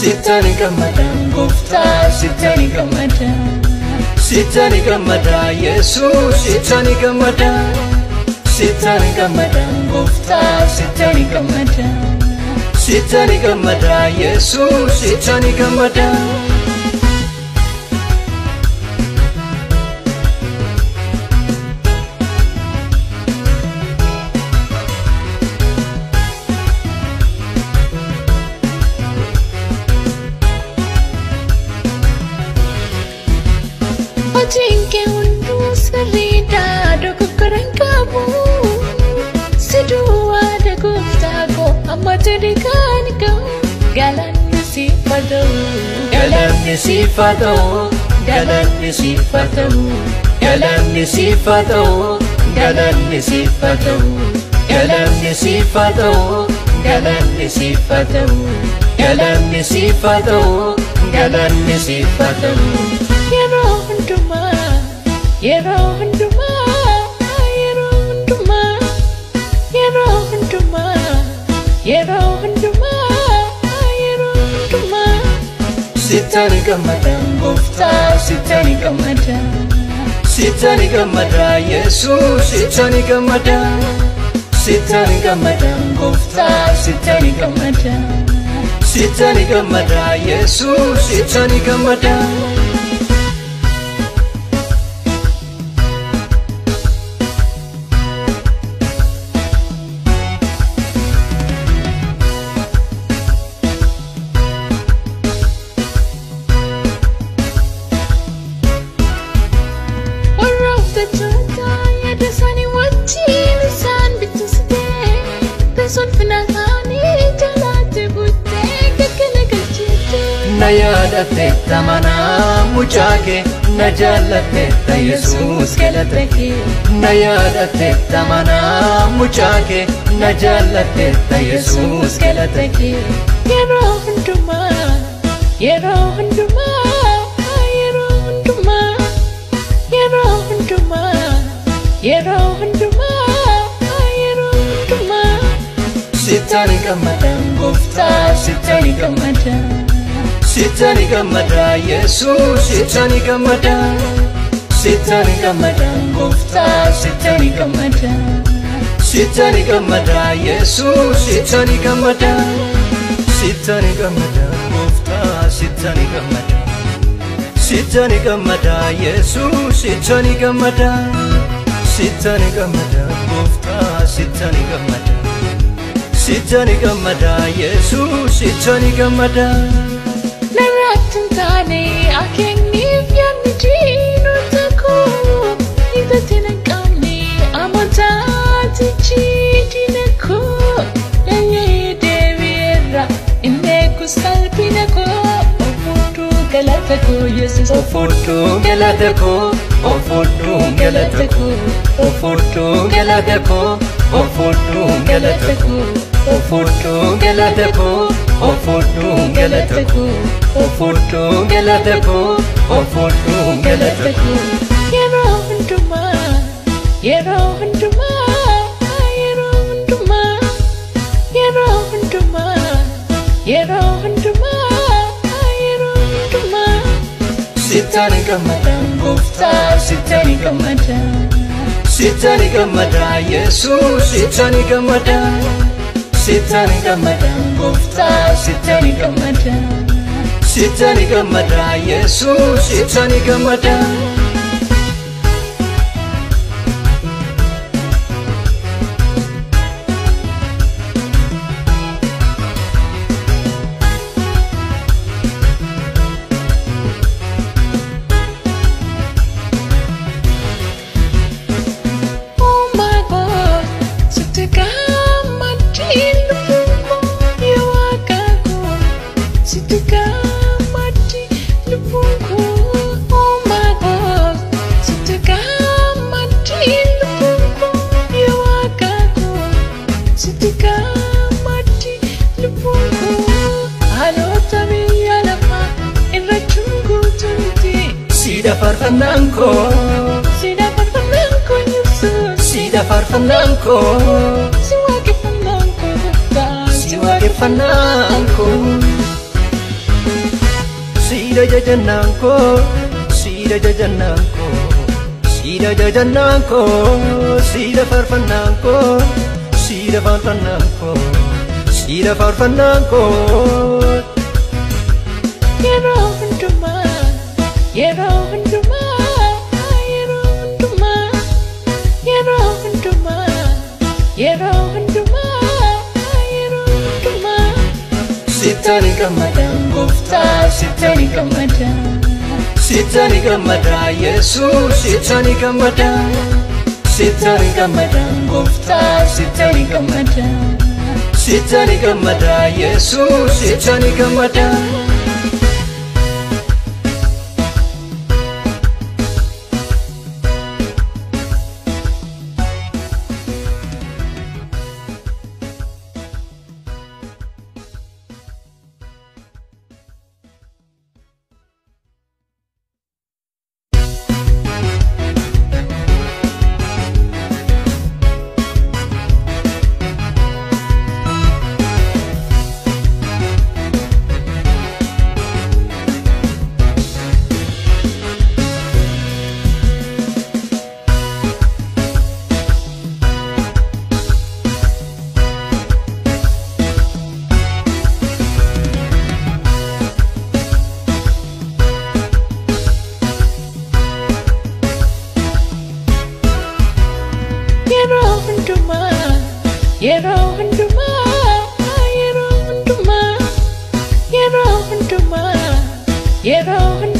Sitani gamada, gofta, sitani gamada, sitani gamada, Jesus, sitani gamada, sitani gamada, gofta, sitani gamada, sitani gamada, Jesus, sitani gamada. Jinke undu sarita doku karankamu sidua de guftago amatirikaniko galanni sifado Galanni sifado Galanni sifado Galanni sifado Galanni sifado Galanni sifado Galanni sifado Galanni sifado Galanni sifado Yerohunduma, Sitani gamada, gofta, sitani gamada, sitani gamada, Jesus, sitani gamada, sitani gamada, gofta, sitani gamada, sitani gamada, Jesus, sitani gamada. Nayadate tamana muchake najalate ta Jesus kelatake Nayadate tamana muchake najalate ta Jesus kelatake Yerohunduma, Yerohunduma, Yerohunduma, Yerohunduma, Yerohunduma, Yerohunduma. Sitani gamada, gofta, sitani gamada, sitani gamada, Jesus, sitani gamada, sitani gamada, gofta, sitani gamada, sitani gamada, Jesus, sitani gamada, sitani gamada, gofta, sitani gamada, sitani gamada, Jesus, sitani gamada, sitani gamada, gofta, sitani gamada, sitani gamada, Jesus, sitani gamada. Naratin tani akenni fianni jino tako Idatina kamni amatati chidinako Nanye devira inneku salpinako Ofutu galatako Jesus Ofutu galatako Ofutu galatako Ofutu galatako Ofutu galatako Ofutu galatako Ofutu galatako Ofutu galatako Ofutu galatako Yerohunduma, Yerohunduma, Yerohunduma, Yerohunduma, Yerohunduma, Yerohunduma. Sitani gamada, gofta, sitani gamada, sitani gamada, Jesus, sitani gamada, sitani gamada, gofta, sitani gamada, sitani gamada, Jesus, sitani gamada. Alota mi alama irra chungu tunti Sida farfananko Sida farfananko Yesus Sida farfananko Siwake fananko Gupta Siwake fananko Sida jajananko Sida jajananko Sida jajananko Sida farfananko Sida farfananko Sida farfananko Yero hunduma Yero hunduma Yero hunduma Yero hunduma Yero hunduma Yero hunduma Sitani gamada Gufta sitani gamada Sitani gamada Yesus Sitani gamada Sitani gamada Gufta sitani gamada Sitani gamada Yesus Sitani gamada Yero hunduma Yero hunduma Yero hunduma Yero hunduma